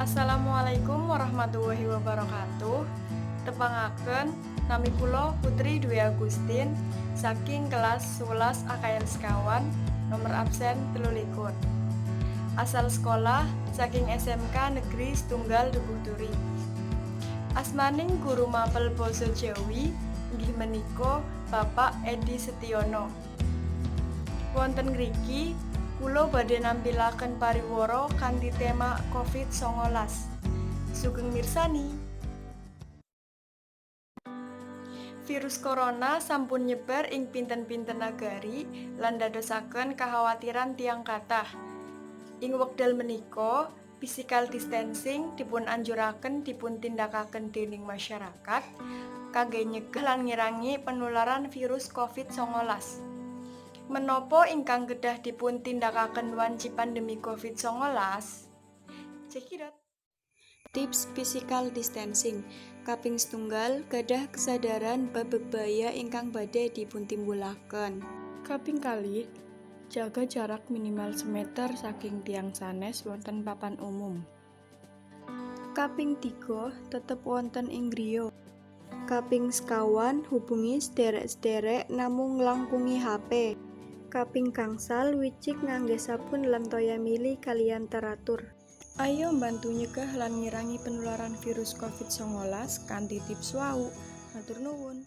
Assalamualaikum warahmatullahi wabarakatuh. Tepangaken nami kula Putri Dwi Agustin saking kelas 11 AKN sekawan nomor absen 23. Asal sekolah saking SMK Negeri Setunggal Dukuh Turi. Asmaning guru mapel basa Jawi inggih menika Bapak Edi Setiono. Wonten ngriki kula badhe nampilaken pariwara kanthi tema COVID-19. Sugeng mirsani. Virus corona sampun nyebar ing pinten-pinten nagari lan dadosaken kakhawatiran tiyang kathah. Ing wekdal menika, physical distancing dipun anjuraken dipun tindakaken dening masyarakat kangge nyegah lan ngirangi penularan virus COVID-19. Menapa ingkang kedah dipun tindakaken wanci pandemi COVID-19? Cekidot. Tips physical distancing. Kaping setunggal gadah kesadaran bab bebaya ingkang badhe dipuntimbulaken. Kaping kalih jaga jarak minimal semeter saking tiang sanes wonten papan umum. Kaping 3 tetep wonten ing griya. Kaping sekawan hubungi sederek-sederek namung nglangkungi HP. Kaping gangsal wicik ngangge sabun lan toya mili kaliyan teratur. Ayo mbantu nyegah lan ngirangi penularan virus COVID-19 kanthi tips wau. Matur nuwun.